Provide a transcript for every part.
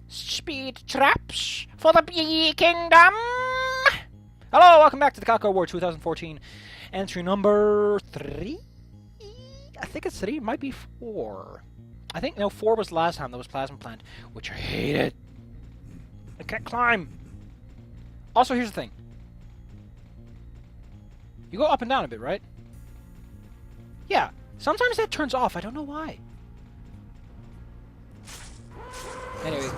Speed traps for the Bee Kingdom! Hello, welcome back to the Cacowards 2014. Entry number 3? I think it's 3, it might be 4. I think, no, 4 was last time, that was Plasma Plant, which I hated. I can't climb. Also, here's the thing. You go up and down a bit, right? Yeah, sometimes that turns off, I don't know why. Anyway.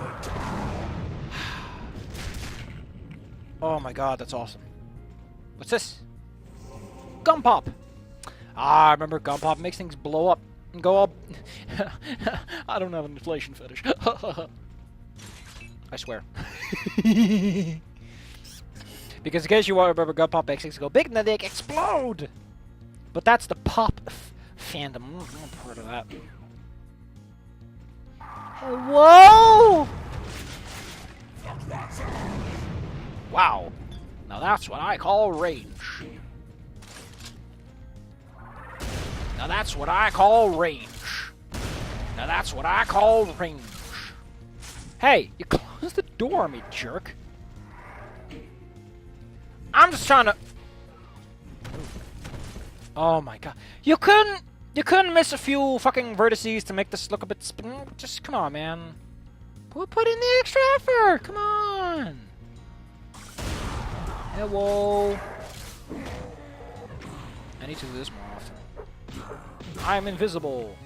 Oh my god, that's awesome. What's this? Gum Pop! Ah, I remember Gum Pop makes things blow up and go up. I don't have an inflation fetish. I swear. Because in case you want to remember, Gum Pop makes things go big and then they explode! But that's the pop fandom. I'm not part of that. Whoa! Wow. Now that's what I call range. Now that's what I call range. Now that's what I call range. Hey, you closed the door on me, jerk. I'm just trying to... Oh my god. You couldn't miss a few fucking vertices to make this look a bit just come on, man. Put in the extra effort. Come on. Hello. I need to do this more often. I'm invisible.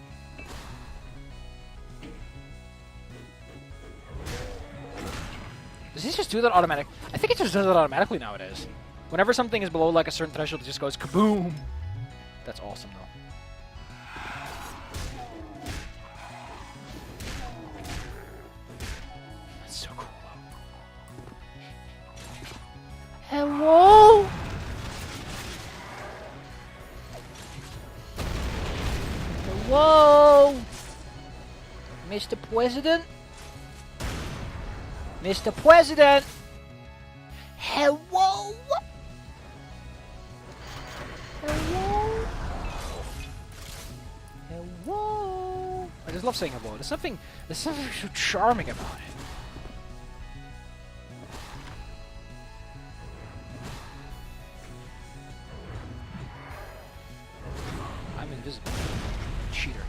Does he just do that automatic? I think it just does it automatically nowadays. Whenever something is below like a certain threshold, it just goes kaboom. That's awesome though. Hello? Hello? Mr. President? Mr. President? Hello? Hello? Hello? I just love saying hello. There's something so charming about it. Invisible. Cheater.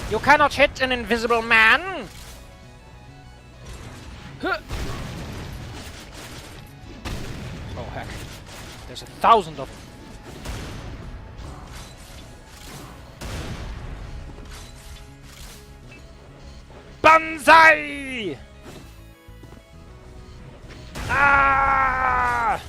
You cannot hit an invisible man! Huh. Oh heck. There's 1,000 of them. Banzai! Ah!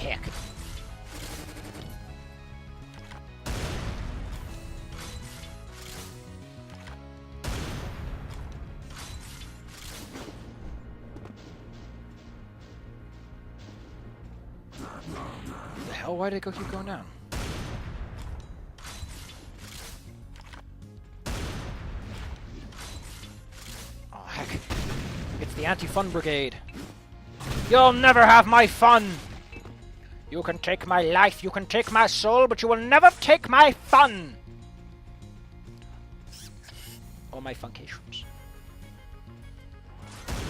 Heck. The hell? Why did it go keep going down? Oh heck. It's the anti-fun brigade. You'll never have my fun! You can take my life, you can take my soul, but you will never take my fun! Or my funcations.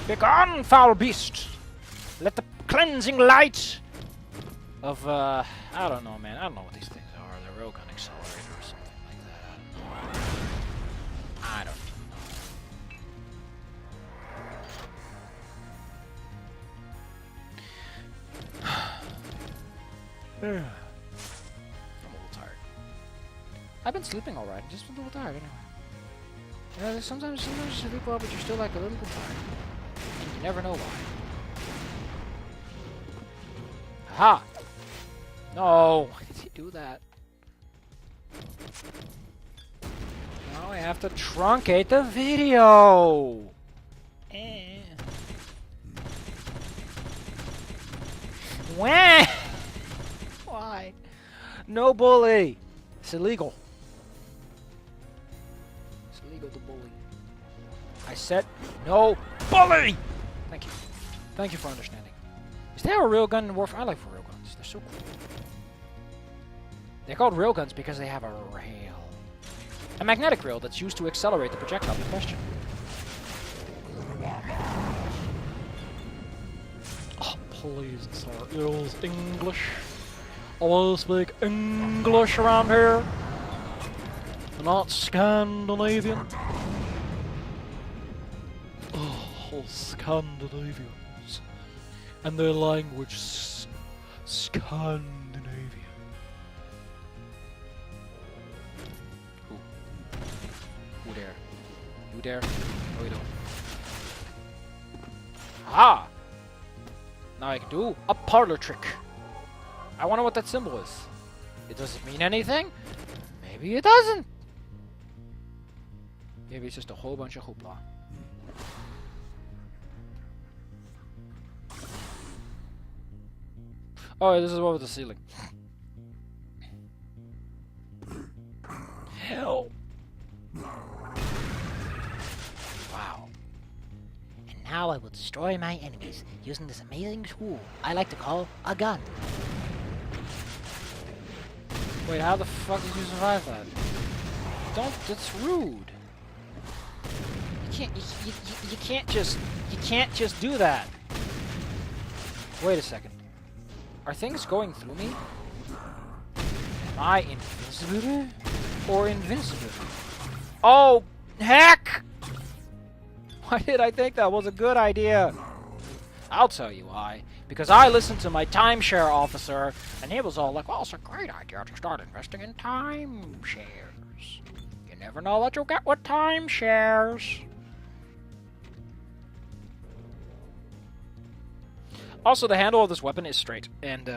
Begone, foul beast! Let the cleansing light of, I don't know, man. I don't know what these things are. The railgun accelerator or something like that. I don't know. I'm a little tired. I've been sleeping alright, I'm just a little tired anyway. Sometimes you sleep well, but you're still like a little bit tired. And you never know why. Aha! No! Why did he do that? Now I have to truncate the video! Wah! Why? No bully! It's illegal. It's illegal to bully. I said no bully! Thank you. Thank you for understanding. Is there a railgun in Warfare? I like railguns. They're so cool. They're called railguns because they have a rail. A magnetic rail that's used to accelerate the projectile in question. Oh, please, sir. Use English. Always speak English around here. Not Scandinavian. Oh, Scandinavians. And their language, Scandinavian. Who dare? You dare? No, you don't. Ah! Now I can do a parlor trick. I wonder what that symbol is. It doesn't mean anything? Maybe it doesn't. Maybe it's just a whole bunch of hoopla. Oh, this is what with the ceiling. Hell. Wow. And now I will destroy my enemies using this amazing tool I like to call a gun. Wait, how the fuck did you survive that? That's rude. You can't just do that. Wait a second. Are things going through me? Am I invisible or invincible? Oh, heck! Why did I think that was a good idea? I'll tell you why. Because I listened to my timeshare officer, and he was all like, well, it's a great idea to start investing in timeshares. You never know what you'll get with timeshares. Also, the handle of this weapon is straight, and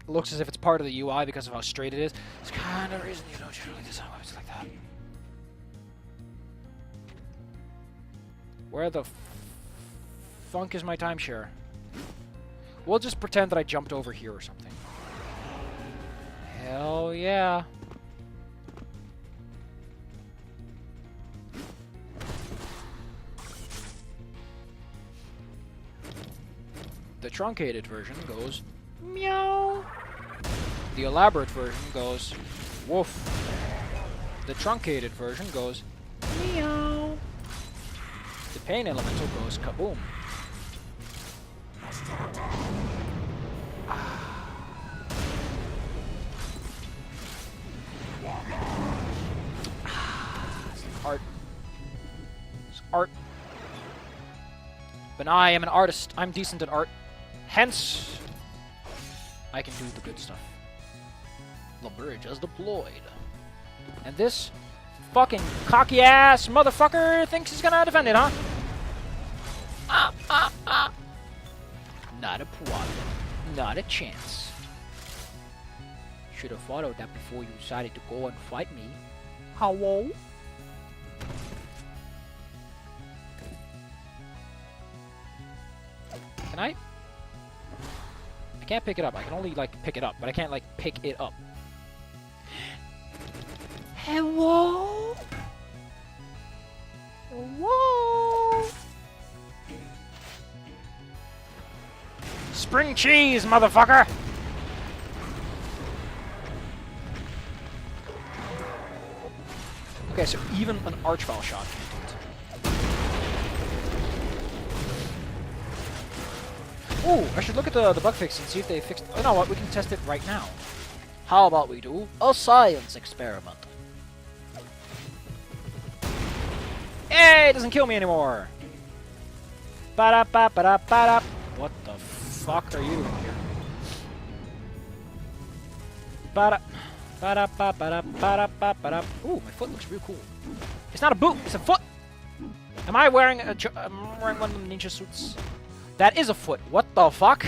looks as if it's part of the UI because of how straight it is. It's kind of the reason you don't generally design weapons like that. Where the funk is my timeshare? We'll just pretend that I jumped over here or something. Hell yeah. The truncated version goes meow. The elaborate version goes woof. The truncated version goes meow. The pain elemental goes kaboom. Art. It's art. But I am an artist. I'm decent at art. Hence, I can do the good stuff. The bridge is deployed. And this fucking cocky-ass motherfucker thinks he's gonna defend it, huh? Not a problem. Not a chance. Should have followed that before you decided to go and fight me. Hello? Can I? I can't pick it up. I can only, like, pick it up, but I can't, like, pick it up. Hello? Hello? Spring cheese, motherfucker! Okay, so even an archvile shot can't do it. Ooh, I should look at the bug fix and see if they fixed... Oh, you know what? We can test it right now. How about we do a science experiment? Hey, it doesn't kill me anymore! Ba-da-ba-ba-da-ba-da. What the fuck are you doing here? Ba-da... Ba-da-ba-ba-da-ba-da-ba-da. Ooh, my foot looks real cool. It's not a boot, it's a foot! Am I wearing a... I'm wearing one of the ninja suits? That is a foot. What the fuck?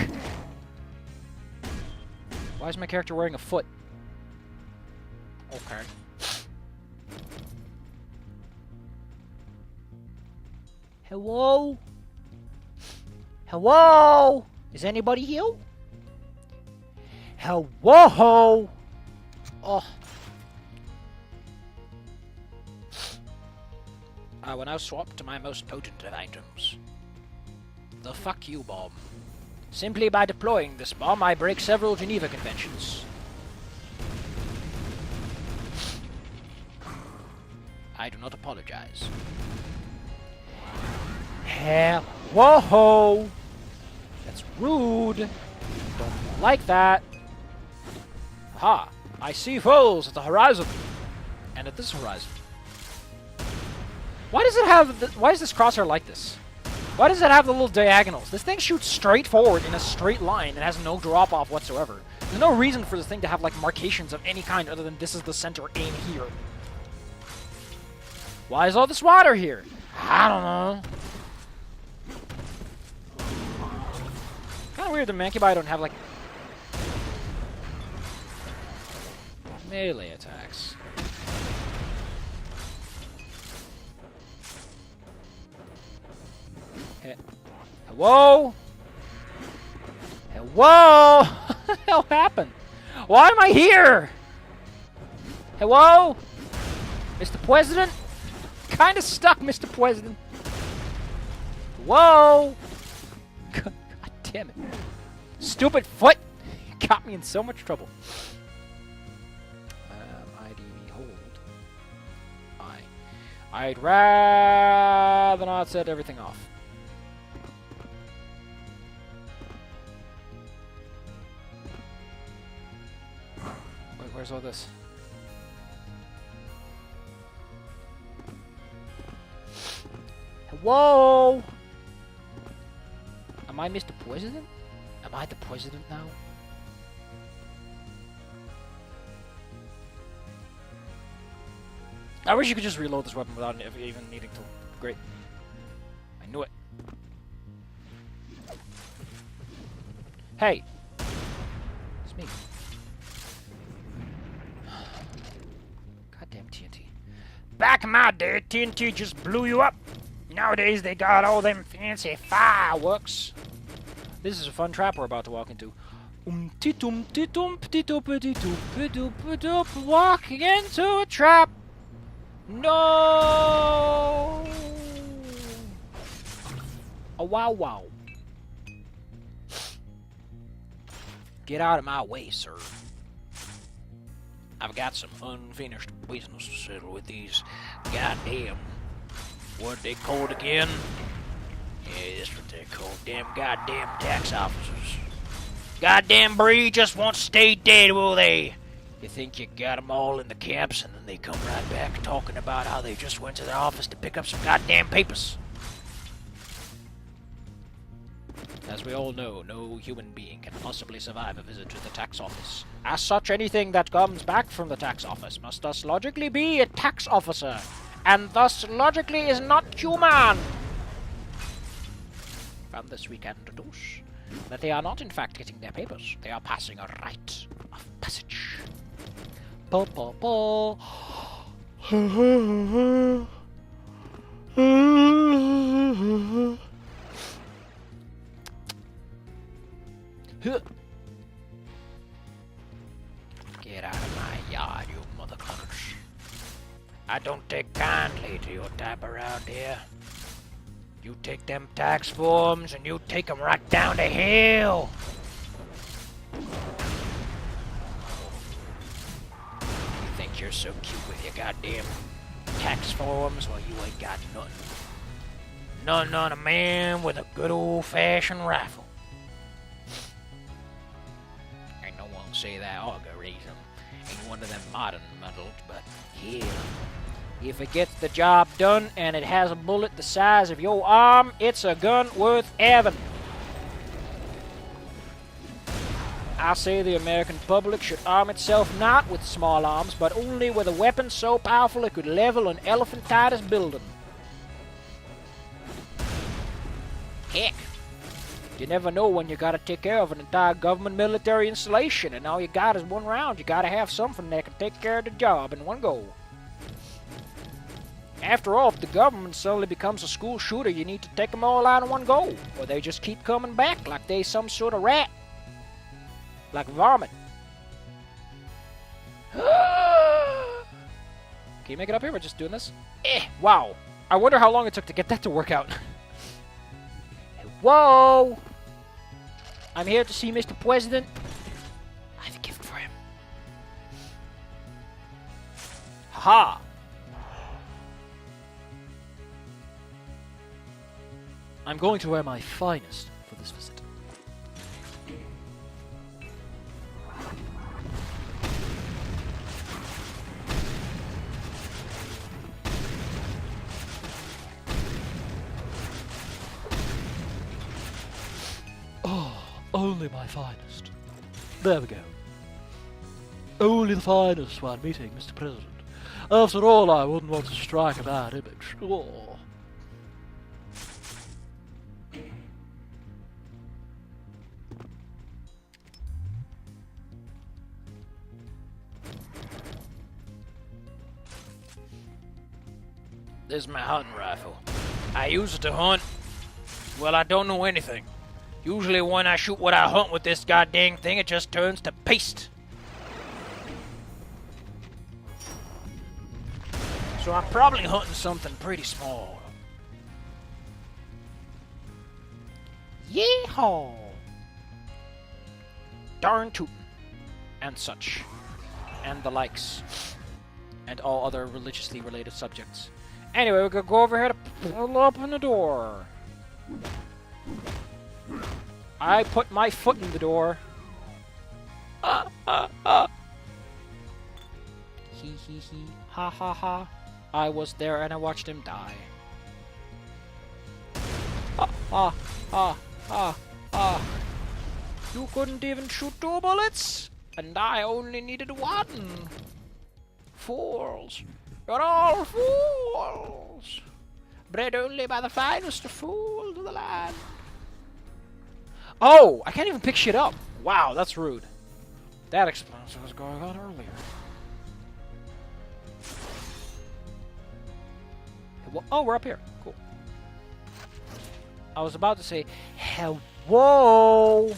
Why is my character wearing a foot? Okay. Hello? Hello? Is anybody here? Hello? Oh. I will now swap to my most potent of items. The fuck you bomb. Simply by deploying this bomb, I break several Geneva Conventions. I do not apologize. Hell, whoa! That's rude. Don't like that. Aha! I see foes at the horizon, and at this horizon. Why does it have? Why is this crosshair like this? Why does it have the little diagonals? This thing shoots straight forward in a straight line and has no drop off whatsoever. There's no reason for this thing to have like markations of any kind other than this is the center, aim here. Why is all this water here? I don't know. Kind of weird the Mancubi don't have like melee attacks. Whoa! Whoa! What the hell happened? Why am I here? Hello? Mr. President? Kinda stuck, Mr. President. Whoa! God damn it. Stupid foot! Got me in so much trouble. ID hold. I'd rather not set everything off. Wait, where's all this? Whoa! Am I Mr. President? Am I the president now? I wish you could just reload this weapon without even needing to. Great. I knew it. Hey! It's me. Goddamn TNT. Back in my day, TNT just blew you up. Nowadays, they got all them fancy fireworks. This is a fun trap we're about to walk into. Walking into a trap. No! Oh, wow, wow. Get out of my way, sir. I've got some unfinished business to settle with these goddamn... What they called again? Yeah, that's what they're called. Damn goddamn tax officers. Goddamn breed just won't stay dead, will they? You think you got them all in the camps, and then they come right back talking about how they just went to the office to pick up some goddamn papers. As we all know, no human being can possibly survive a visit to the tax office. As such, anything that comes back from the tax office must thus logically be a tax officer, and thus logically is not human. From this we can deduce that they are not in fact getting their papers. They are passing a rite of passage. Po po po. Get out of my yard, you motherfuckers. I don't take kindly to your type around here. You take them tax forms and you take them right down to hell. You think you're so cute with your goddamn tax forms? Well, you ain't got nothing. Nothing on a man with a good old-fashioned rifle. Ain't no one say that auger reason. Ain't one of them modern muddles, but hell. If it gets the job done and it has a bullet the size of your arm, it's a gun worth having. I say the American public should arm itself not with small arms, but only with a weapon so powerful it could level an elephantitis building. Heck, you never know when you gotta take care of an entire government military installation, and all you got is one round. You gotta have something that can take care of the job in one go. After all, if the government suddenly becomes a school shooter, you need to take them all out in one go, or they just keep coming back like they some sort of rat. Like varmint. Can you make it up here? We're just doing this? Wow. I wonder how long it took to get that to work out. Whoa! I'm here to see Mr. President. I have a gift for him. Ha! I'm going to wear my finest for this visit. Only my finest. There we go. Only the finest while meeting Mr. President. After all, I wouldn't want to strike a bad image. Oh. This is my hunting rifle. I use it to hunt. Well, I don't know anything. Usually when I shoot what I hunt with this goddamn thing, it just turns to paste. So I'm probably hunting something pretty small. Yeehaw! Darn tootin'. And such. And the likes. And all other religiously related subjects. Anyway, we're gonna go over here to pull open the door. I put my foot in the door. Hee hee hee. Ha ha ha. I was there and I watched him die. Ah. You couldn't even shoot 2 bullets? And I only needed 1. Fools. You're all fools. Bred only by the finest of fools of the land. Oh, I can't even pick shit up. Wow, that's rude. That explains what was going on earlier. Oh, we're up here. Cool. I was about to say, hello.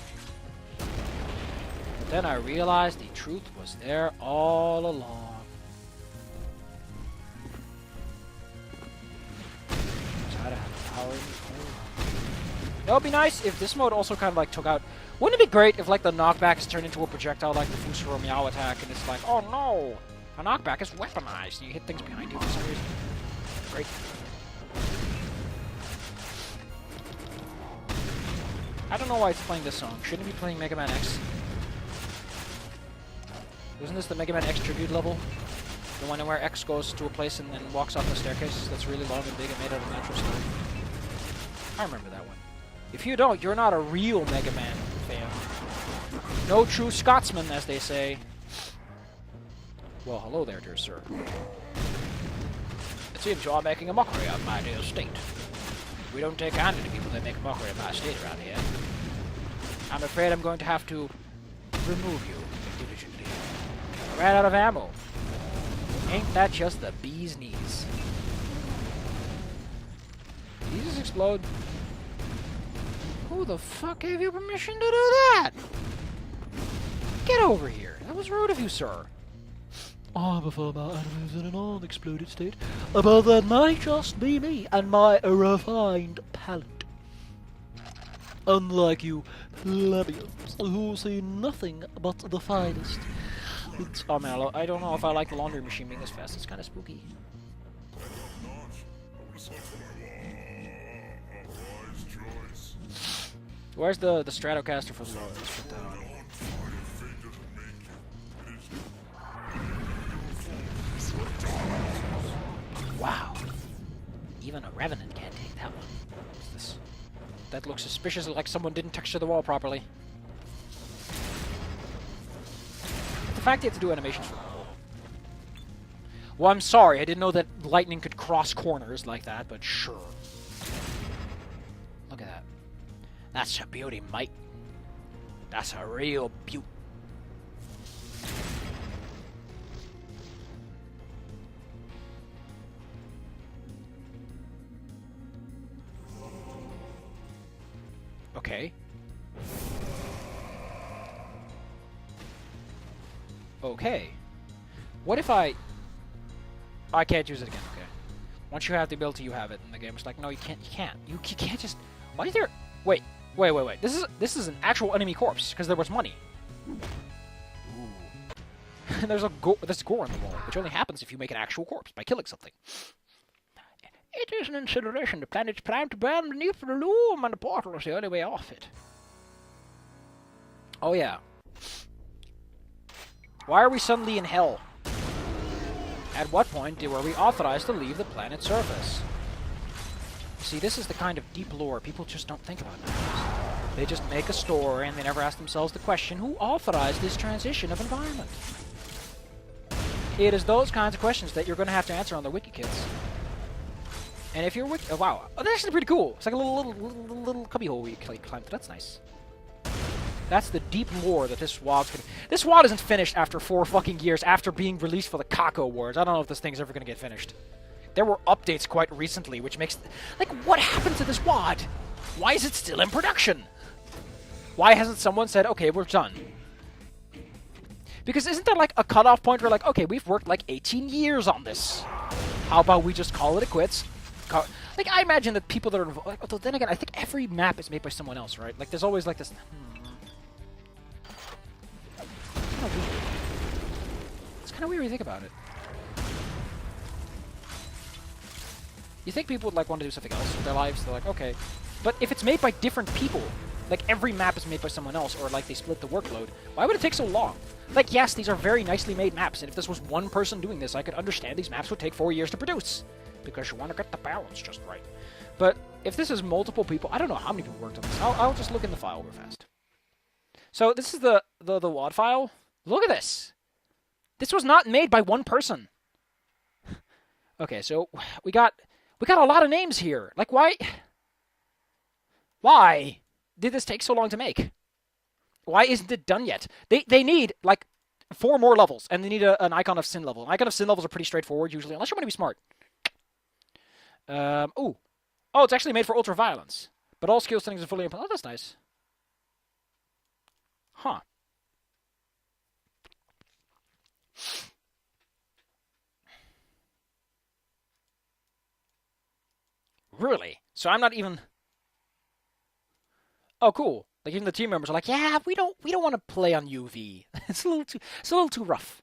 But then I realized the truth was there all along. That would be nice if this mode also kind of like took out... Wouldn't it be great if like the knockback is turned into a projectile like the Fusaro Meow attack and it's like, oh no! A knockback is weaponized and you hit things behind you for some reason. Great. I don't know why it's playing this song. Shouldn't it be playing Mega Man X? Isn't this the Mega Man X tribute level? The one where X goes to a place and then walks up a staircase that's really long and big and made out of natural stone? I remember that one. If you don't, you're not a real Mega Man fan. No true Scotsman, as they say. Well, hello there, dear sir. It seems you are making a mockery of my dear state. We don't take kindly to people that make a mockery of my state around here. I'm afraid I'm going to have to remove you diligently. I ran out of ammo. Ain't that just the bee's knees? Did he just explode? Who the fuck gave you permission to do that? Get over here. That was rude of you, sir. I prefer my enemies in an unexploded state, but that might just be me and my refined palate. Unlike you plebeians who see nothing but the finest. It's, oh man, I don't know if I like the laundry machine being this fast. It's kind of spooky. Where's the Stratocaster for the Lord? Let's put that on. Wow. Even a Revenant can't take that one. What's this? That looks suspiciously like someone didn't texture the wall properly. The fact you have to do animations for all. Well, I'm sorry. I didn't know that lightning could cross corners like that, but sure. Look at that. That's a beauty, mate. That's a real beaut. Okay. Okay. What if I can't use it again, okay. Once you have the ability, you have it, and the game was like, no, you can't, you can't just... Why is there... Wait, Wait, wait, wait. This is an actual enemy corpse, because there was money. Ooh. And there's gore on the wall, which only happens if you make an actual corpse, by killing something. It is an incineration. The planet's primed to burn beneath the loom, and the portal is the only way off it. Oh, yeah. Why are we suddenly in hell? At what point were we authorized to leave the planet's surface? See, this is the kind of deep lore people just don't think about nowadays. They just make a story and they never ask themselves the question, who authorized this transition of environment? It is those kinds of questions that you're going to have to answer on the wiki, kids. And if you're wiki... Oh, wow. Oh, that's actually pretty cool. It's like a little cubbyhole we climbed through. That's nice. That's the deep lore that this WOD's gonna... This WOD isn't finished after 4 fucking years after being released for the Cacowards. I don't know if this thing's ever gonna get finished. There were updates quite recently, which makes... Like, what happened to this WOD? Why is it still in production? Why hasn't someone said, okay, we're done? Because isn't there, like, a cutoff point where, like, okay, we've worked, like, 18 years on this. How about we just call it a quits? Like, I imagine that people that are involved... Although, then again, I think every map is made by someone else, right? Like, there's always, like, this... It's kind of weird when you think about it. You think people would like want to do something else with their lives? They're like, okay. But if it's made by different people, like every map is made by someone else, or like they split the workload, why would it take so long? Like, yes, these are very nicely made maps, and if this was one person doing this, I could understand these maps would take 4 years to produce. Because you want to get the balance just right. But if this is multiple people, I don't know how many people worked on this. I'll just look in the file real fast. So this is the WOD file. Look at this! This was not made by one person. Okay, so we got a lot of names here. Like, why did this take so long to make? Why isn't it done yet? They need, like, 4 more levels, and they need an Icon of Sin level. An Icon of Sin levels are pretty straightforward, usually, unless you want to be smart. Ooh. Oh, it's actually made for ultra-violence. But all skill settings are fully... Oh, that's nice. Huh. Really? So I'm not even... Oh, cool. Like, even the team members are like, yeah, we don't want to play on UV. It's a little too rough.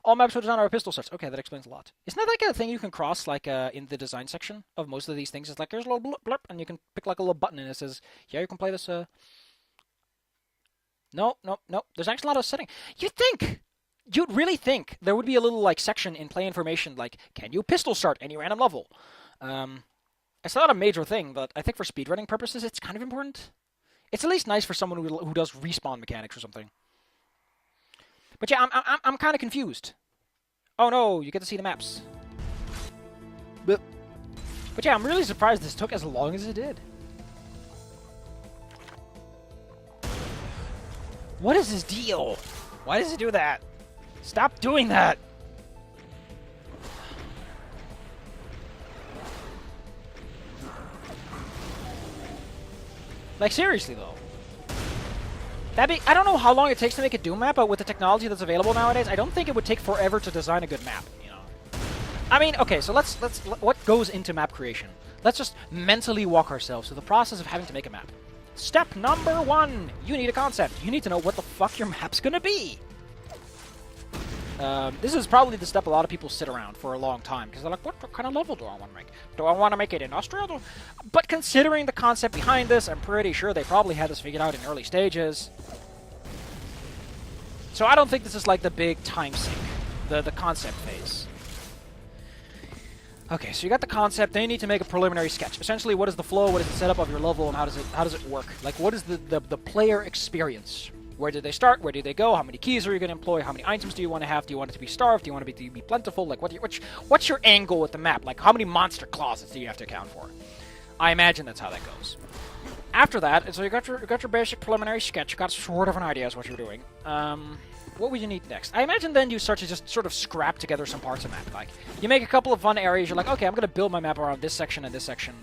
All maps were designed are pistol starts. Okay, that explains a lot. Isn't that like a thing you can cross, like, in the design section of most of these things? It's like, there's a little blip, blip, and you can pick, like, a little button, and it says, yeah, you can play this, No. There's actually a lot of setting. You'd really think there would be a little, like, section in play information, like, can you pistol start any random level? It's not a major thing, but I think for speedrunning purposes, it's kind of important. It's at least nice for someone who does respawn mechanics or something. But yeah, I'm kind of confused. Oh no, you get to see the maps. But yeah, I'm really surprised this took as long as it did. What is his deal? Why does he do that? Stop doing that! Like, seriously, though. I don't know how long it takes to make a Doom map, but with the technology that's available nowadays, I don't think it would take forever to design a good map, you know. I mean, okay, so let's what goes into map creation? Let's just mentally walk ourselves through the process of having to make a map. Step number 1, you need a concept. You need to know what the fuck your map's gonna be. This is probably the step a lot of people sit around for a long time, because they're like, what kind of level do I want to make? Do I want to make it industrial? But considering the concept behind this, I'm pretty sure they probably had this figured out in early stages. So I don't think this is like the big time sink, the concept phase. Okay, so you got the concept, then you need to make a preliminary sketch. Essentially, what is the flow, what is the setup of your level, and how does it work? Like, what is the player experience? Where did they start? Where do they go? How many keys are you going to employ? How many items do you want to have? Do you want it to be starved? Do you want it to be plentiful? Like, what's your angle with the map? Like, how many monster closets do you have to account for? I imagine that's how that goes. After that, so you got your basic preliminary sketch. You got sort of an idea of what you're doing. What would you need next? I imagine then you start to just sort of scrap together some parts of the map. Like, you make a couple of fun areas. You're like, okay, I'm going to build my map around this section and this section.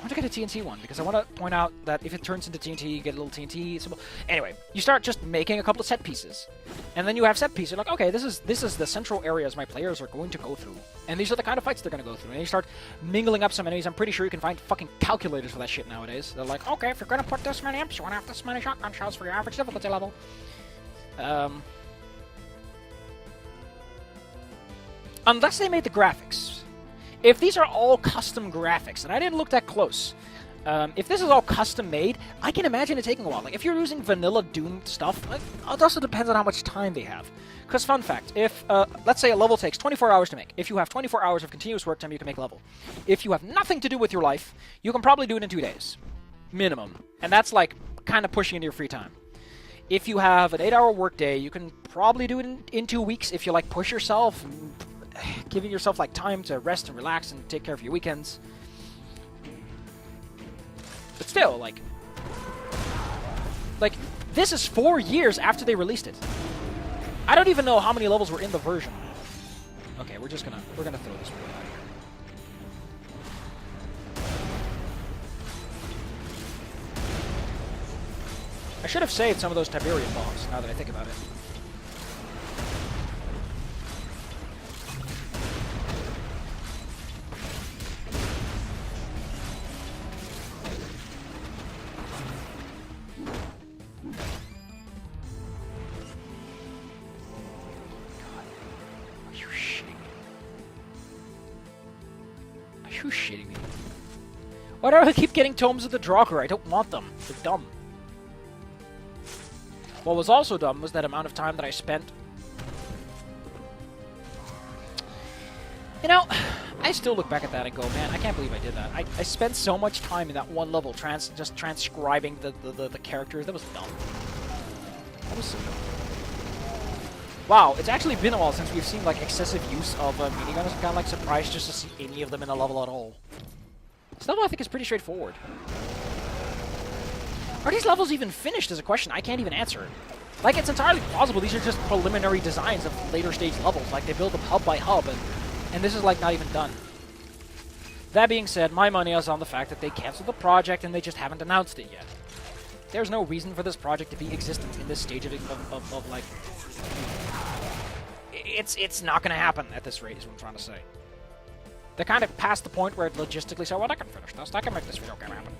want to get a TNT one because I want to point out that if it turns into TNT, you get a little TNT symbol. Anyway, you start just making a couple of set pieces, and then you have set pieces. You're like, okay, this is the central areas my players are going to go through, and these are the kind of fights they're going to go through. And you start mingling up some enemies. I'm pretty sure you can find fucking calculators for that shit nowadays. They're like, okay, if you're going to put this many imps, you want to have this many shotgun shells for your average difficulty level. Unless they made the graphics. If these are all custom graphics, and I didn't look that close, if this is all custom made, I can imagine it taking a while. Like, if you're using vanilla Doom stuff, like, it also depends on how much time they have. Because, fun fact, if, let's say a level takes 24 hours to make. If you have 24 hours of continuous work time, you can make a level. If you have nothing to do with your life, you can probably do it in 2 days. Minimum. And that's, like, kind of pushing into your free time. If you have an 8-hour workday, you can probably do it in 2 weeks if you, like, push yourself, giving yourself like time to rest and relax and take care of your weekends. But still, like this is 4 years after they released it. I don't even know how many levels were in the version. Okay, we're gonna throw this boy out here. I should have saved some of those Tiberian bombs now that I think about it. Are you shitting me? Why do I keep getting Tomes of the Draugr? I don't want them. They're dumb. What was also dumb was that amount of time that I spent... You know, I still look back at that and go, man, I can't believe I did that. I spent so much time in that one level just transcribing the characters. That was dumb. That was so dumb. Wow, it's actually been a while since we've seen, like, excessive use of miniguns. I'm kind of, like, surprised just to see any of them in a level at all. This level, I think, is pretty straightforward. Are these levels even finished is a question I can't even answer. Like, it's entirely plausible these are just preliminary designs of later stage levels. Like, they build them hub by hub, and this is, like, not even done. That being said, my money is on the fact that they canceled the project and they just haven't announced it yet. There's no reason for this project to be existent in this stage of like... It's not going to happen at this rate, is what I'm trying to say. They're kind of past the point where it logistically say, well, I can finish this. I can make this video game happen.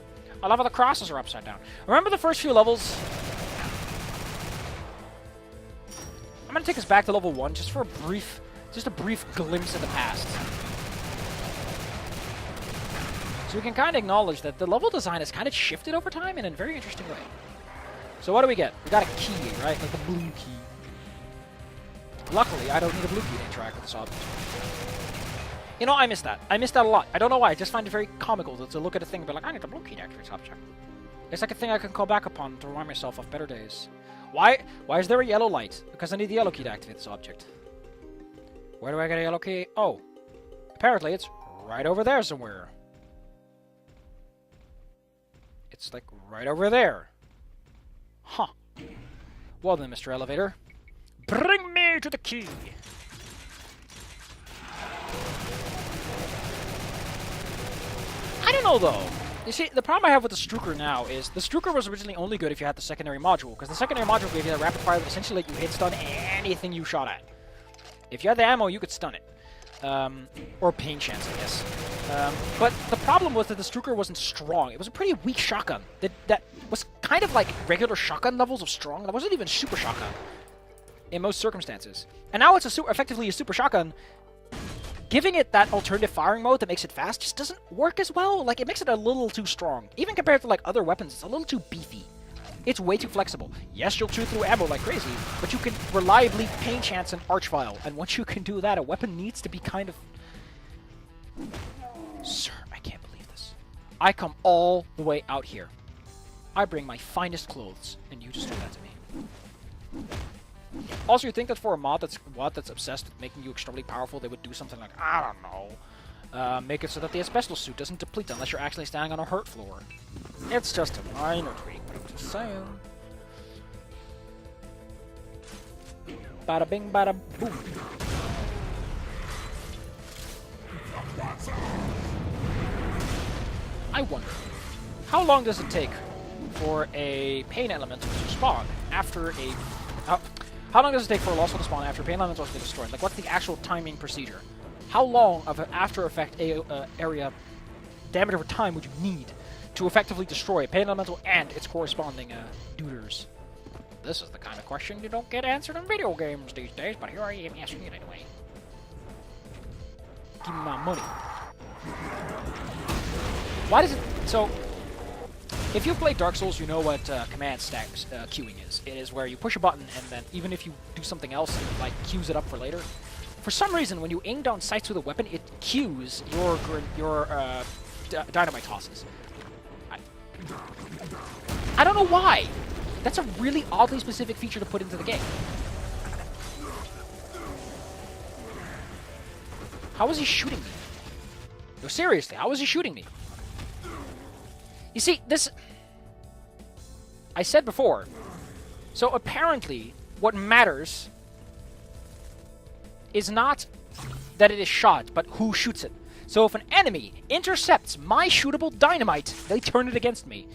I love how the crosses are upside down. Remember the first few levels? I'm going to take us back to level 1 just for a brief glimpse of the past. So we can kind of acknowledge that the level design has kind of shifted over time in a very interesting way. So what do we get? We got a key, right? Like the blue key. Luckily, I don't need a blue key to interact with this object. You know, I miss that. I miss that a lot. I don't know why. I just find it very comical to look at a thing and be like, I need a blue key to activate this object. It's like a thing I can call back upon to remind myself of better days. Why is there a yellow light? Because I need the yellow key to activate this object. Where do I get a yellow key? Oh. Apparently, it's right over there somewhere. It's like right over there. Huh. Well then, Mr. Elevator. Bring me to the key! I don't know, though. You see, the problem I have with the Strucker now is the Strucker was originally only good if you had the secondary module, because the secondary module gave you the rapid fire that essentially let you hit stun anything you shot at. If you had the ammo, you could stun it. Or pain chance, I guess. But the problem was that the Strucker wasn't strong. It was a pretty weak shotgun that was kind of like regular shotgun levels of strong. That wasn't even super shotgun in most circumstances. And now it's effectively a super shotgun. Giving it that alternative firing mode that makes it fast just doesn't work as well. Like, it makes it a little too strong. Even compared to, like, other weapons, it's a little too beefy. It's way too flexible. Yes, you'll chew through ammo like crazy, but you can reliably pain chance and archvile. And once you can do that, a weapon needs to be kind of... Sir, I can't believe this. I come all the way out here. I bring my finest clothes, and you just do that to me. Also, you think that for a mod that's obsessed with making you extremely powerful, they would do something like, I don't know, make it so that the asbestos suit doesn't deplete unless you're actually standing on a hurt floor. It's just a minor tweak, but I'm just saying. Bada bing, bada boom. I I wonder, how long does it take for a pain element to spawn after a... how long does it take for a lost one to spawn after a pain element has been destroyed? Like, what's the actual timing procedure? How long of an After Effect area damage over time would you need to effectively destroy a pain elemental and its corresponding duders? This is the kind of question you don't get answered in video games these days, but here I am asking it anyway. Give me my money. Why does it... So, if you've played Dark Souls, you know what command stack queuing is. It is where you push a button, and then even if you do something else, it like queues it up for later. For some reason, when you aim down sights with a weapon, it queues your dynamite tosses. I don't know why. That's a really oddly specific feature to put into the game. How is he shooting me? No, seriously, how is he shooting me? You see, this... I said before. So apparently, what matters is not that it is shot, but who shoots it. So if an enemy intercepts my shootable dynamite, they turn it against me.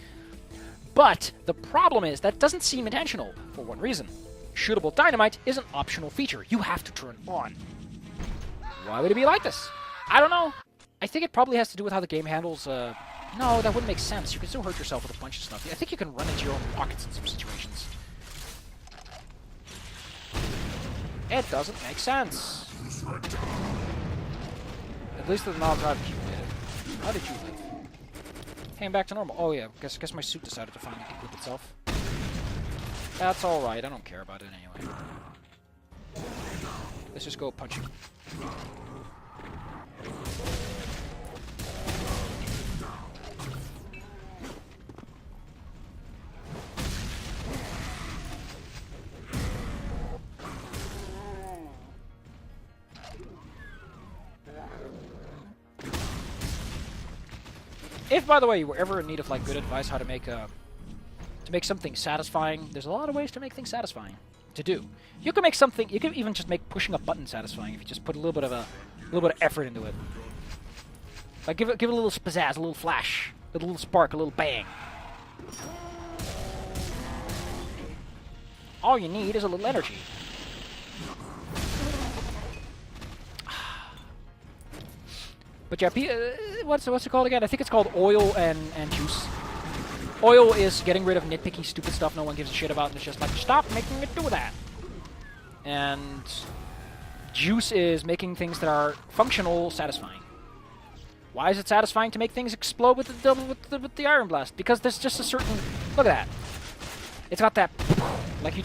But the problem is that doesn't seem intentional, for one reason. Shootable dynamite is an optional feature you have to turn on. Why would it be like this? I don't know. I think it probably has to do with how the game handles... No, that wouldn't make sense. You can still hurt yourself with a bunch of stuff. I think you can run into your own pockets in some situations. It doesn't make sense. At least the knobs I've did. How did you live? Came back to normal. Oh yeah, guess my suit decided to finally equip itself. That's alright, I don't care about it anyway. Let's just go punch him. If, by the way, you were ever in need of like good advice how to make something satisfying, there's a lot of ways to make things satisfying to do. You can make something. You can even just make pushing a button satisfying if you just put a little bit of effort into it. Like give it a little pizzazz, a little flash, a little spark, a little bang. All you need is a little energy. But yeah, what's it called again? I think it's called oil and juice. Oil is getting rid of nitpicky, stupid stuff no one gives a shit about, and it's just like, stop making it do that. And juice is making things that are functional satisfying. Why is it satisfying to make things explode with the Iron Blast? Because there's just a certain... Look at that. It's got that... Like you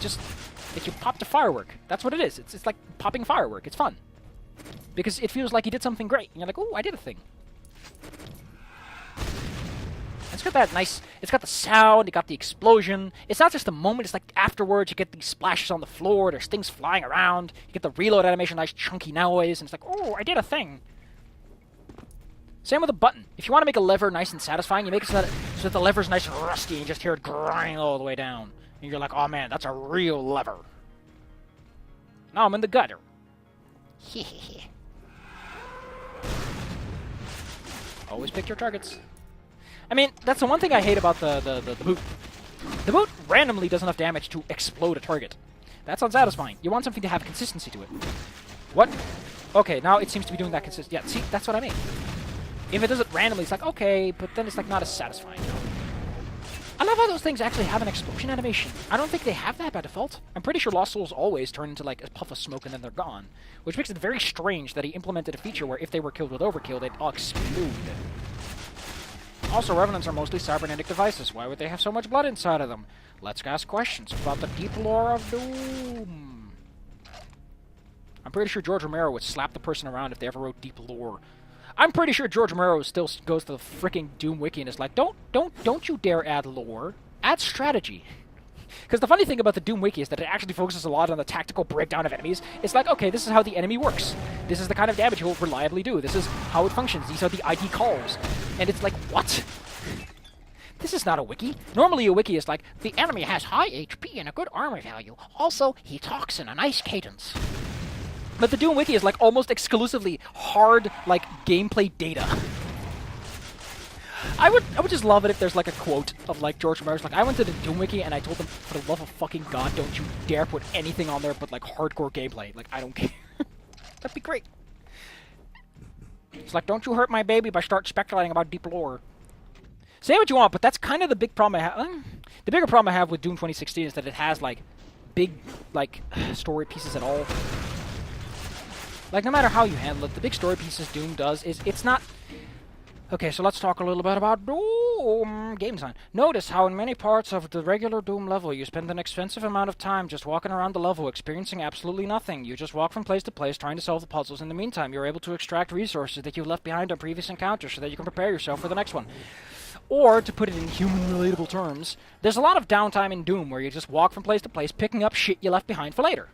popped a firework. That's what it is. It's like popping firework. It's fun. Because it feels like you did something great. And you're like, oh, I did a thing. It's got that nice... It's got the sound, it got the explosion. It's not just the moment, it's like afterwards you get these splashes on the floor, there's things flying around, you get the reload animation, nice chunky noise, and it's like, oh, I did a thing. Same with a button. If you want to make a lever nice and satisfying, you make it so that the lever's nice and rusty, and you just hear it grind all the way down. And you're like, oh man, that's a real lever. Now I'm in the gutter. Hehehe. Always pick your targets. I mean, that's the one thing I hate about the boot. The boot randomly does enough damage to explode a target. That's unsatisfying. You want something to have consistency to it. What? Okay, now it seems to be doing that consistent. Yeah, see, that's what I mean. If it does it randomly, it's like, okay, but then it's like not as satisfying. I love how those things actually have an explosion animation. I don't think they have that by default. I'm pretty sure Lost Souls always turn into like a puff of smoke and then they're gone. Which makes it very strange that he implemented a feature where if they were killed with overkill, they'd all explode. Also, Revenants are mostly cybernetic devices. Why would they have so much blood inside of them? Let's ask questions about the deep lore of Doom. I'm pretty sure George Romero would slap the person around if they ever wrote deep lore. I'm pretty sure George Romero still goes to the freaking Doom wiki and is like, don't you dare add lore. Add strategy. Because the funny thing about the Doom wiki is that it actually focuses a lot on the tactical breakdown of enemies. It's like, okay, this is how the enemy works. This is the kind of damage he will reliably do. This is how it functions. These are the ID calls. And it's like, what? This is not a wiki. Normally a wiki is like, the enemy has high HP and a good armor value. Also, he talks in a nice cadence. But the Doom wiki is like almost exclusively hard, like, gameplay data. I would just love it if there's like a quote of like George Romero's like, I went to the Doom Wiki and I told them, for the love of fucking God, don't you dare put anything on there but like hardcore gameplay. Like, I don't care. That'd be great. It's like, don't you hurt my baby by start speculating about deep lore. Say what you want, but that's kind of the big problem I have. The bigger problem I have with Doom 2016 is that it has like big like story pieces at all. Like, no matter how you handle it, the big story pieces Doom does is it's not. Okay, so let's talk a little bit about Doom game design. Notice how in many parts of the regular Doom level, you spend an expensive amount of time just walking around the level, experiencing absolutely nothing. You just walk from place to place, trying to solve the puzzles. In the meantime, you're able to extract resources that you left behind on previous encounters so that you can prepare yourself for the next one. Or, to put it in human relatable terms, there's a lot of downtime in Doom where you just walk from place to place, picking up shit you left behind for later.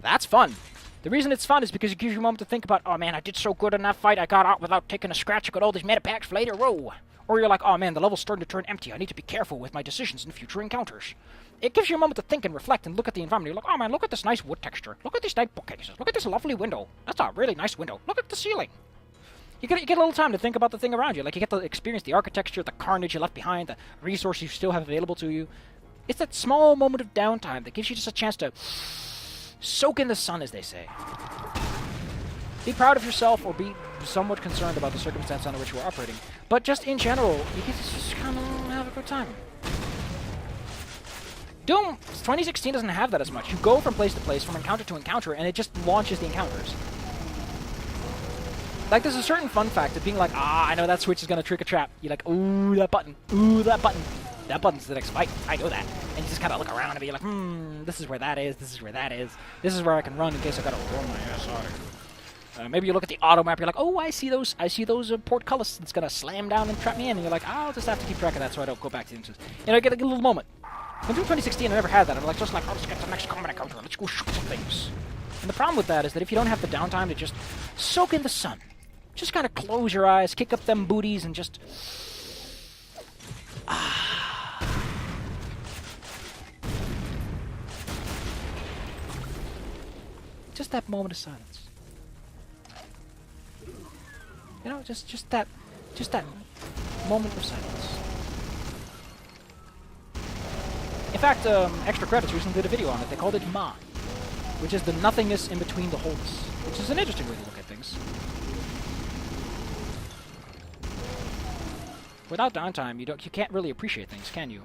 That's fun. The reason it's fun is because it gives you a moment to think about, oh man, I did so good in that fight, I got out without taking a scratch, I got all these meta packs for later, whoa. Or you're like, oh man, the level's starting to turn empty, I need to be careful with my decisions in future encounters. It gives you a moment to think and reflect and look at the environment. You're like, oh man, look at this nice wood texture, look at these nice bookcases, look at this lovely window, that's a really nice window, look at the ceiling. You get a little time to think about the thing around you, like you get to experience the architecture, the carnage you left behind, the resources you still have available to you. It's that small moment of downtime that gives you just a chance to soak in the sun, as they say. Be proud of yourself or be somewhat concerned about the circumstance under which you are operating. But just in general, you get to just kind of have a good time. Doom 2016 doesn't have that as much. You go from place to place, from encounter to encounter, and it just launches the encounters. Like, there's a certain fun fact of being like, I know that switch is going to trick a trap. You're like, ooh, that button. Ooh, that button. That button's the next fight. I know that. And you just kind of look around and be like, this is where that is. This is where that is. This is where I can run in case I got to roll my ass out. Maybe you look at the auto map, you're like, oh, I see those portcullis. It's going to slam down and trap me in. And you're like, I'll just have to keep track of that so I don't go back to the instance. You know, I get a little moment. In 2016, I never had that. I'm like, I'll just get to the next combat encounter. Let's go shoot some things. And the problem with that is that if you don't have the downtime to just soak in the sun, just kind of close your eyes, kick up them booties, and just... Just that moment of silence. You know, just that moment of silence. In fact, Extra Credits recently did a video on it. They called it Ma, which is the nothingness in between the wholeness, which is an interesting way to look at things. Without downtime, you can't really appreciate things, can you?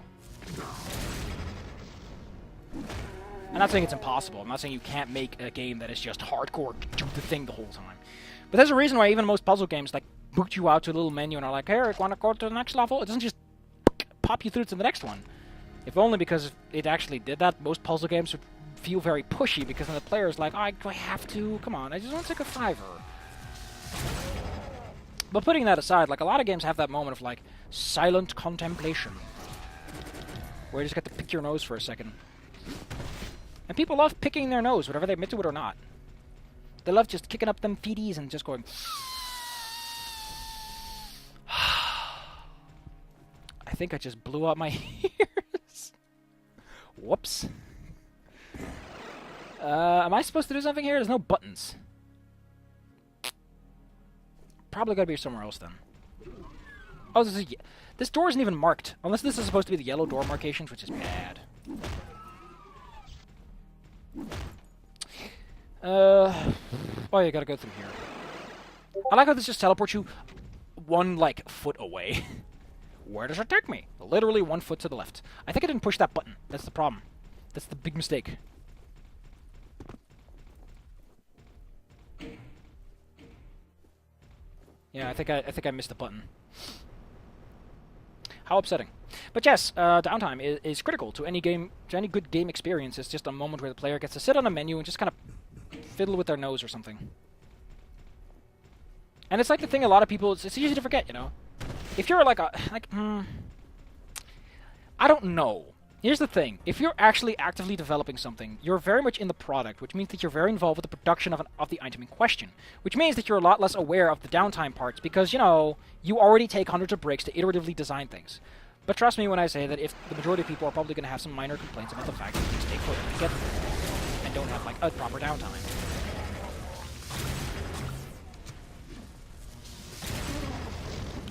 I'm not saying it's impossible. I'm not saying you can't make a game that is just hardcore, do the thing the whole time. But there's a reason why even most puzzle games like boot you out to a little menu and are like, hey, want to go to the next level? It doesn't just pop you through to the next one. If only because if it actually did that, most puzzle games would feel very pushy because then the player is like, oh, do I have to? Come on, I just want to take a $5. But putting that aside, like a lot of games have that moment of like silent contemplation, where you just get to pick your nose for a second. And people love picking their nose, whether they admit to it or not. They love just kicking up them feeties and just going. I think I just blew out my ears. Whoops. Am I supposed to do something here? There's no buttons. Probably gotta be somewhere else then. Oh, this door isn't even marked. Unless this is supposed to be the yellow door markations, which is bad. Oh, you gotta go through here. I like how this just teleports you one, like, foot away. Where does it take me? Literally 1 foot to the left. I think I didn't push that button. That's the problem. That's the big mistake. Yeah, I think I missed the button. How upsetting. But yes, downtime is critical to any game, to any good game experience. It's just a moment where the player gets to sit on a menu and just kind of fiddle with their nose or something. And it's like the thing a lot of people, it's easy to forget, you know? If you're like I don't know. Here's the thing. If you're actually actively developing something, you're very much in the product, which means that you're very involved with the production of the item in question. Which means that you're a lot less aware of the downtime parts because, you know, you already take hundreds of breaks to iteratively design things. But trust me when I say that if the majority of people are probably going to have some minor complaints about the fact that you just take forever to get there and don't have, like, a proper downtime.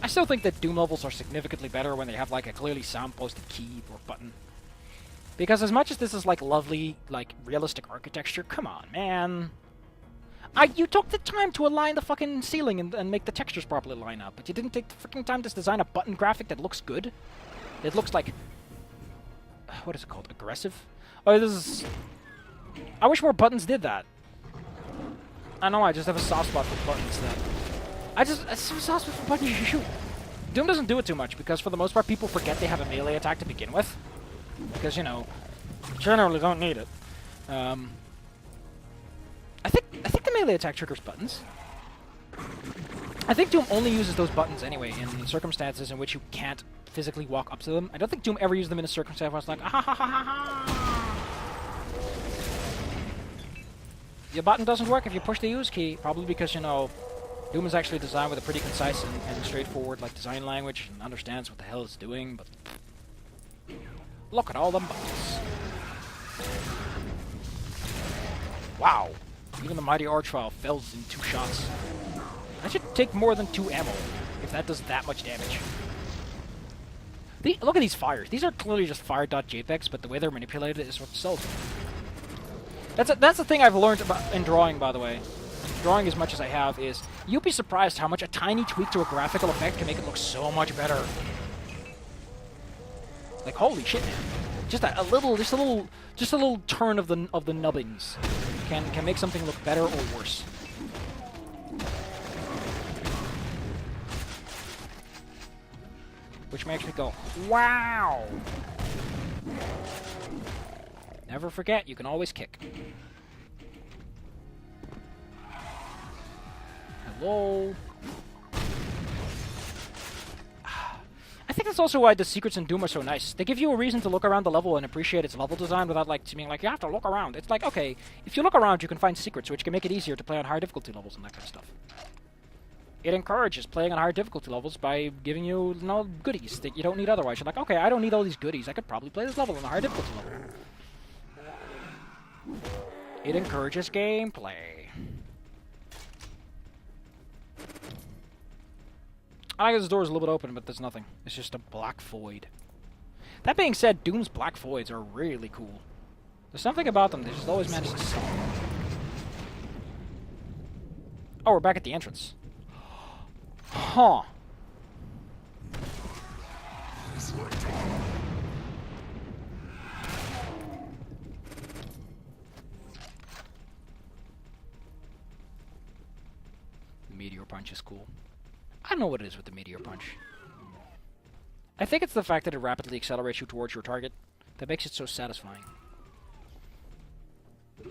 still think that Doom levels are significantly better when they have like a clearly signposted key or button. Because as much as this is like lovely, like realistic architecture, come on, man. You took the time to align the fucking ceiling and make the textures properly line up, but you didn't take the freaking time to design a button graphic that looks good. It looks like, what is it called? Aggressive? Oh, this is. I wish more buttons did that. I know I just have a soft spot for buttons that. I have a soft spot for buttons you shoot. Doom doesn't do it too much because for the most part people forget they have a melee attack to begin with. Because, you know, generally don't need it. I think the melee attack triggers buttons. I think Doom only uses those buttons anyway in circumstances in which you can't physically walk up to them. I don't think Doom ever used them in a circumstance where it's like, ah ha ha ha ha. Your button doesn't work if you push the use key, probably because, you know, Doom is actually designed with a pretty concise and straightforward like design language and understands what the hell it's doing, but look at all them buttons. Wow. Even the mighty Archvile fell in 2 shots. I should take more than 2 ammo if that does that much damage. Look at these fires. These are clearly just fire.jpegs, but the way they're manipulated is what sells them. That's the thing I've learned about in drawing, by the way. Drawing as much as I have is, you'd be surprised how much a tiny tweak to a graphical effect can make it look so much better. Like, holy shit, man. Just a little turn of the nubbins can make something look better or worse. Which makes me go, wow! Never forget, you can always kick. Hello? I think that's also why the secrets in Doom are so nice. They give you a reason to look around the level and appreciate its level design without like being like, you have to look around. It's like, okay, if you look around, you can find secrets, which can make it easier to play on higher difficulty levels and that kind of stuff. It encourages playing on higher difficulty levels by giving you, goodies that you don't need otherwise. You're like, okay, I don't need all these goodies. I could probably play this level on a higher difficulty level. It encourages gameplay. I guess this door is a little bit open, but there's nothing. It's just a black void. That being said, Doom's black voids are really cool. There's something about them, they just always manage to sell. Oh, we're back at the entrance. Huh. The meteor punch is cool. I don't know what it is with the meteor punch. I think it's the fact that it rapidly accelerates you towards your target that makes it so satisfying. I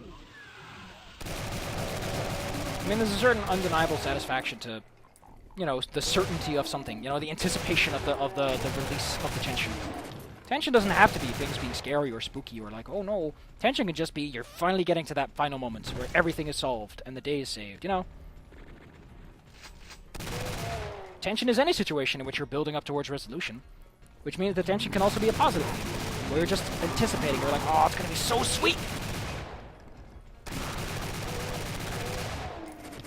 mean, there's a certain undeniable satisfaction to, you know, the certainty of something. You know, the anticipation of the release of the tension. Tension doesn't have to be things being scary or spooky or like, oh no. Tension can just be you're finally getting to that final moment where everything is solved and the day is saved, you know? Tension is any situation in which you're building up towards resolution, which means that tension can also be a positive thing, where you're just anticipating, you're like, oh, it's gonna be so sweet!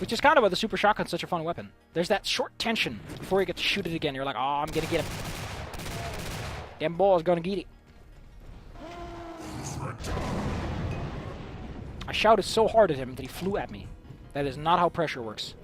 Which is kind of why the Super Shotgun's such a fun weapon. There's that short tension before you get to shoot it again, you're like, oh, I'm gonna get him. Damn boy's gonna get it. I shouted so hard at him that he flew at me. That is not how pressure works.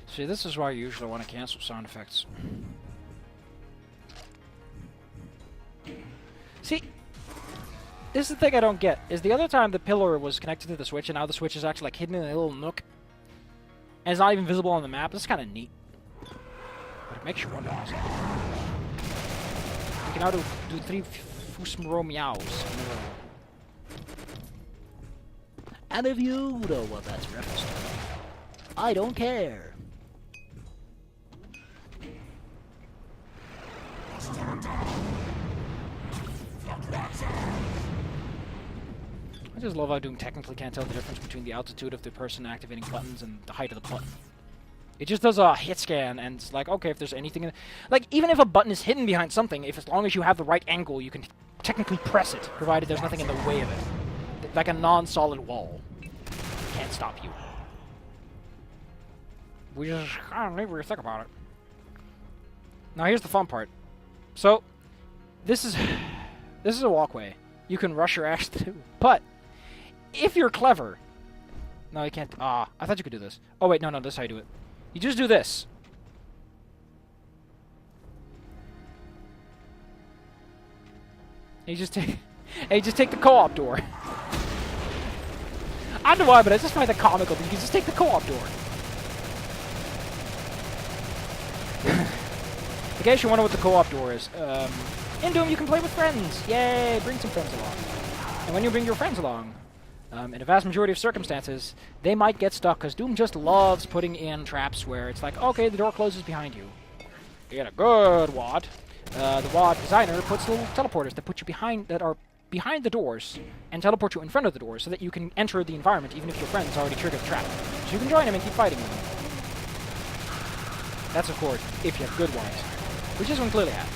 See, this is why I usually want to cancel sound effects. See, this is the thing I don't get, is the other time the pillar was connected to the switch, and now the switch is actually like hidden in a little nook, and it's not even visible on the map. This is kind of neat. But it makes you wonder. You can now do 3 Fusmro meows in a row. And if you know what that's reference to, I don't care. I just love how Doom technically can't tell the difference between the altitude of the person activating buttons and the height of the button. It just does a hit scan, and it's like, okay, if there's anything in... Like, even if a button is hidden behind something, if as long as you have the right angle, you can technically press it, provided there's nothing in the way of it. Like a non-solid wall. Can't stop you. We just kind of need to think about it. Now, here's the fun part. So, this is a walkway. You can rush your ass through. But, if you're clever... No, you can't... I thought you could do this. Oh, wait, no, this is how you do it. You just do this. And you just take the co-op door. I don't know why, but I just find that comical. You can just take the co-op door. In case you wonder what the co-op door is, in Doom you can play with friends. Yay! Bring some friends along. And when you bring your friends along, in a vast majority of circumstances, they might get stuck, because Doom just loves putting in traps where it's like, okay, the door closes behind you. You get a good WAD. The WAD designer puts little teleporters that put you behind, that are behind the doors, and teleport you in front of the doors, so that you can enter the environment even if your friend's already triggered the trap. So you can join him and keep fighting with him. That's, of course, if you have good WADs, which this one clearly has.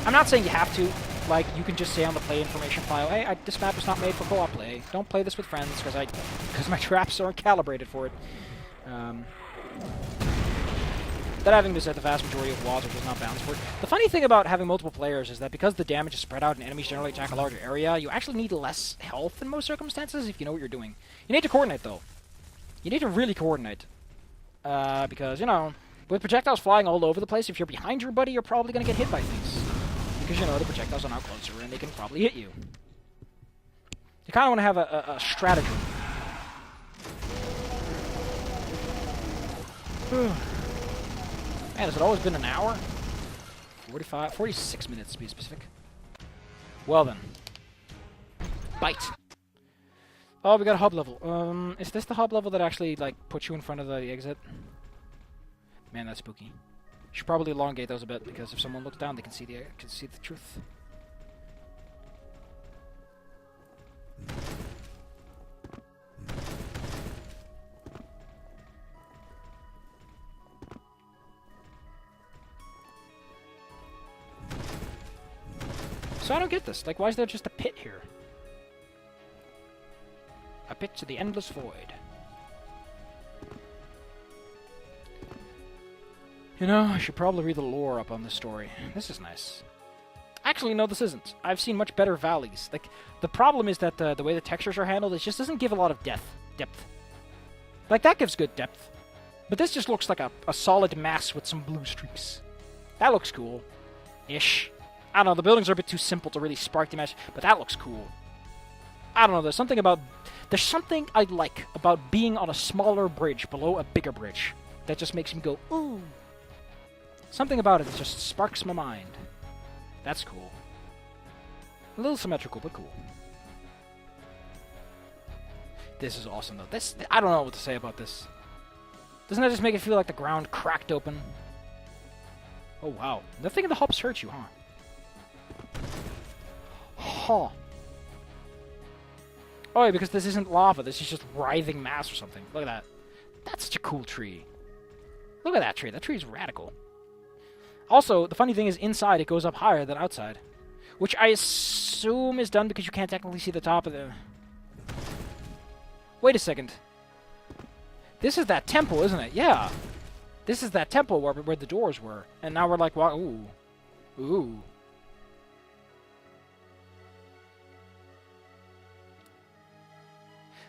I'm not saying you have to. Like, you can just say on the play information file, hey, this map is not made for co-op play. Don't play this with friends, because my traps aren't calibrated for it. That having been said, the vast majority of WADs are just not balanced for it. The funny thing about having multiple players is that because the damage is spread out and enemies generally attack a larger area, you actually need less health in most circumstances if you know what you're doing. You need to coordinate, though. You need to really coordinate. Because, you know, with projectiles flying all over the place, if you're behind your buddy, you're probably going to get hit by things. Because, you know, the projectiles are now closer, and they can probably hit you. You kind of want to have a strategy. Man, has it always been an hour? 46 minutes to be specific. Well then. Bite. Oh, we got a hub level. Is this the hub level that actually, like, puts you in front of the exit? Man, that's spooky. Should probably elongate those a bit, because if someone looks down, they can see the truth. So I don't get this. Like, why is there just a pit here? A pit to the endless void. You know, I should probably read the lore up on this story. This is nice. Actually, no, this isn't. I've seen much better valleys. Like, the problem is that the way the textures are handled, it just doesn't give a lot of depth. Like, that gives good depth. But this just looks like a solid mass with some blue streaks. That looks cool. Ish. I don't know, the buildings are a bit too simple to really spark the image, but that looks cool. I don't know, there's something I like about being on a smaller bridge below a bigger bridge that just makes me go, ooh. Something about it that just sparks my mind. That's cool. A little symmetrical, but cool. This is awesome, though. I don't know what to say about this. Doesn't that just make it feel like the ground cracked open? Oh, wow. Nothing in the hubs hurt you, huh? Huh. Oh, yeah, because this isn't lava. This is just writhing mass or something. Look at that. That's such a cool tree. Look at that tree. That tree is radical. Also, the funny thing is, inside it goes up higher than outside. Which I assume is done because you can't technically see the top of the... Wait a second. This is that temple, isn't it? Yeah. This is that temple where the doors were. And now we're like, wow, ooh. Ooh.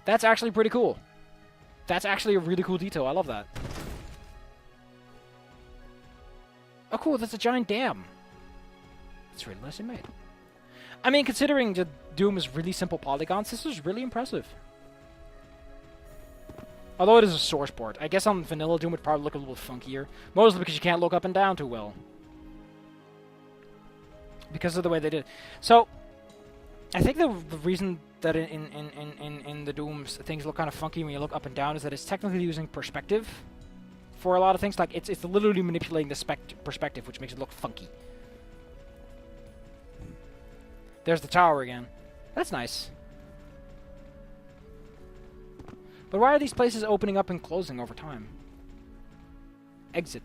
That's actually pretty cool. That's actually a really cool detail. I love that. Oh, cool. That's a giant dam. It's really nicely made. I mean, considering that Doom is really simple polygons, this is really impressive. Although it is a source port. I guess on vanilla Doom it would probably look a little funkier. Mostly because you can't look up and down too well. Because of the way they did it. So, I think the reason that in the Dooms things look kind of funky when you look up and down is that it's technically using perspective for a lot of things. Like, it's literally manipulating the perspective, which makes it look funky. There's the tower again. That's nice. But why are these places opening up and closing over time? Exit.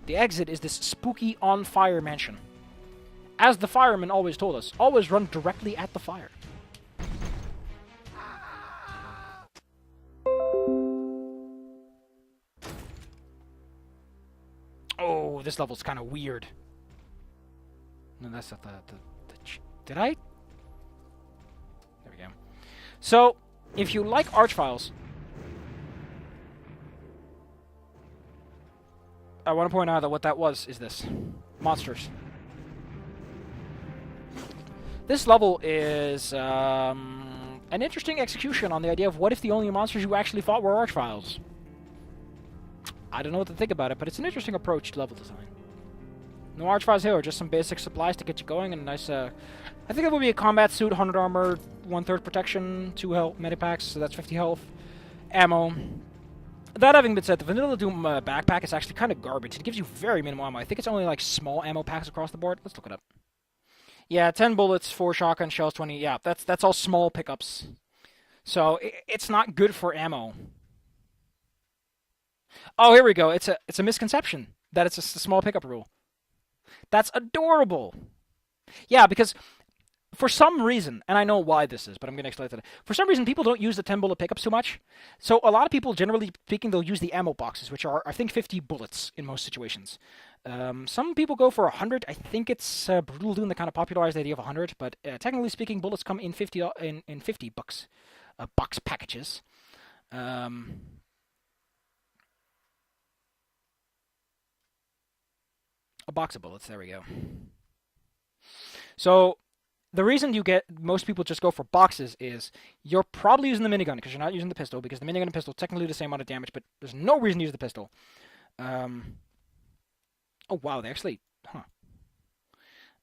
The exit is this spooky on-fire mansion. As the fireman always told us, always run directly at the fire. Oh, this level's kind of weird. No, that's not did I? There we go. So, if you like Archfiles, I want to point out that what that was is this. Monsters. This level is an interesting execution on the idea of what if the only monsters you actually fought were Archfiles. I don't know what to think about it, but it's an interesting approach to level design. No Archfiles here, just some basic supplies to get you going, and a nice, I think it would be a combat suit, 100 armor, 1/3 protection, 2 health medipacks, so that's 50 health, ammo. That having been said, the Vanilla Doom backpack is actually kind of garbage. It gives you very minimal ammo. I think it's only like small ammo packs across the board. Let's look it up. Yeah, 10 bullets, 4 shotgun shells, 20. Yeah, that's all small pickups. So it's not good for ammo. Oh, here we go. It's a misconception that it's a small pickup rule. That's adorable. Yeah, because for some reason, and I know why this is, but I'm going to explain that. For some reason, people don't use the 10 bullet pickups too much. So a lot of people, generally speaking, they'll use the ammo boxes, which are, I think, 50 bullets in most situations. Some people go for 100. I think it's Brutal Doom that kind of popularized the idea of 100, but technically speaking, bullets come in 50 bucks, box packages. A box of bullets, there we go. So, the reason you get, most people just go for boxes is, you're probably using the minigun, because you're not using the pistol, because the minigun and pistol technically do the same amount of damage, but there's no reason to use the pistol. Oh wow, they actually,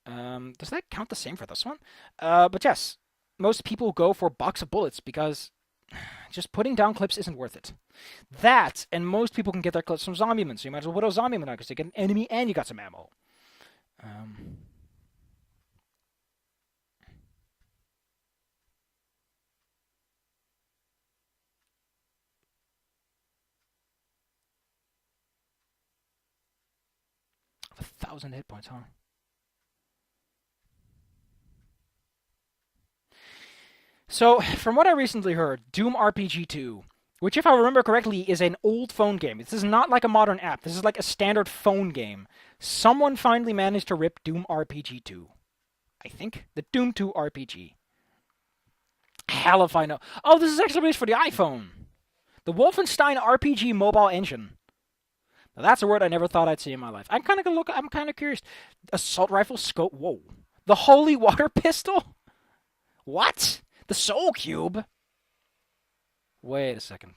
does that count the same for this one? But yes, most people go for a box of bullets, because just putting down clips isn't worth it. That, and most people can get their clips from zombiemen, so you might as well put a zombieman on, because you get an enemy and you got some ammo. 1,000 hit points, huh? So, from what I recently heard, Doom RPG 2, which if I remember correctly is an old phone game. This is not like a modern app. This is like a standard phone game. Someone finally managed to rip Doom RPG 2. I think. The Doom 2 RPG. Hell if I know. Oh, this is actually released for the iPhone. The Wolfenstein RPG mobile engine. Now that's a word I never thought I'd see in my life. I'm kind of curious. Assault rifle scope. Whoa. The holy water pistol? What? The Soul Cube? Wait a second.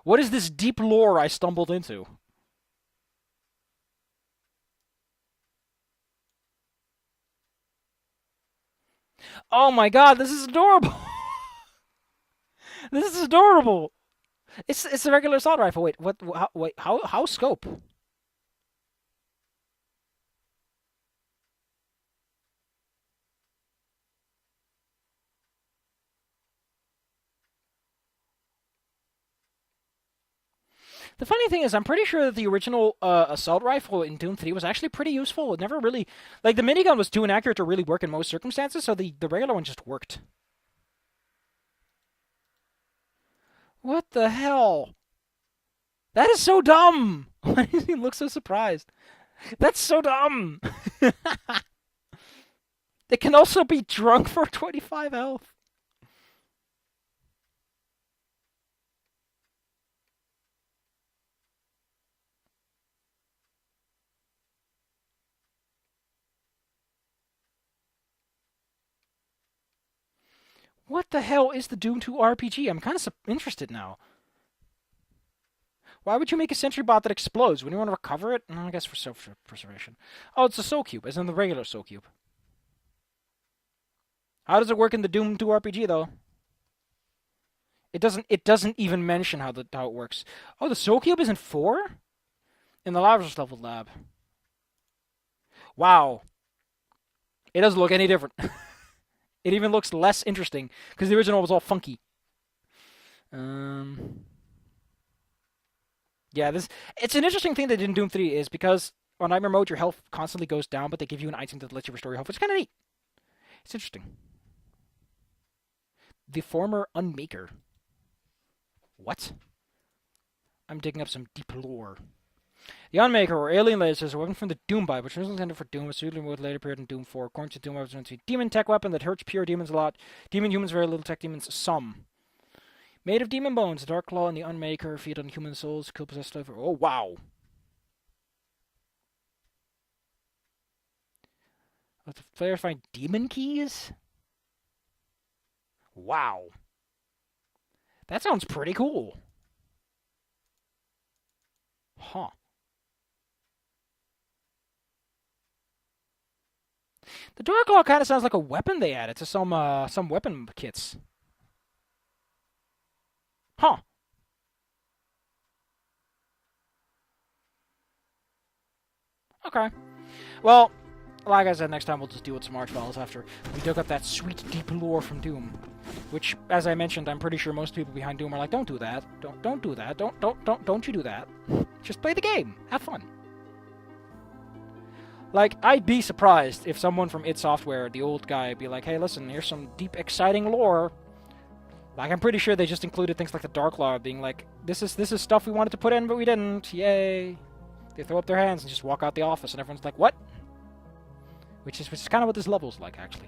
What is this deep lore I stumbled into? Oh my god, this is adorable! This is adorable! It's a regular assault rifle. Wait, what? How scope? The funny thing is, I'm pretty sure that the original assault rifle in Doom 3 was actually pretty useful. It never really... Like, the minigun was too inaccurate to really work in most circumstances, so the regular one just worked. What the hell? That is so dumb! Why does he look so surprised? That's so dumb! It can also be drunk for 25 health. What the hell is the Doom 2 RPG? I'm kind of interested now. Why would you make a sentry bot that explodes? When you want to recover it? I guess for self-preservation. Oh, it's a Soul Cube, as in the regular Soul Cube. How does it work in the Doom 2 RPG, though? It doesn't even mention how it works. Oh, the Soul Cube is in 4? In the Lazarus level lab. Wow. It doesn't look any different. It even looks less interesting, because the original was all funky. Yeah, it's an interesting thing they did in Doom 3 is because on Nightmare Mode your health constantly goes down, but they give you an item that lets you restore your health. It's kind of neat. It's interesting. The former Unmaker. What? I'm digging up some deep lore. The Unmaker, or alien lasers, a weapon from the Doom Bible, which was intended for Doom, was suitably with later appeared in Doom 4. According to Doom, it was meant to be a demon tech weapon that hurts pure demons a lot. Demon humans very little, tech demons some. Made of demon bones, the Dark Claw and the Unmaker feed on human souls, kill possessed life. Oh, wow. Let the player find demon keys? Wow. That sounds pretty cool. Huh. The Dark Claw kind of sounds like a weapon they added to some weapon kits. Huh. Okay. Well, like I said, next time we'll just deal with some Archviles after we dug up that sweet deep lore from Doom. Which, as I mentioned, I'm pretty sure most people behind Doom are like, don't do that. Don't do that. Don't you do that. Just play the game. Have fun. Like, I'd be surprised if someone from id Software, the old guy, would be like, hey, listen, here's some deep, exciting lore. Like, I'm pretty sure they just included things like the Dark Law, being like, this is stuff we wanted to put in, but we didn't. Yay. They throw up their hands and just walk out the office, and everyone's like, what? Which is kind of what this level's like, actually.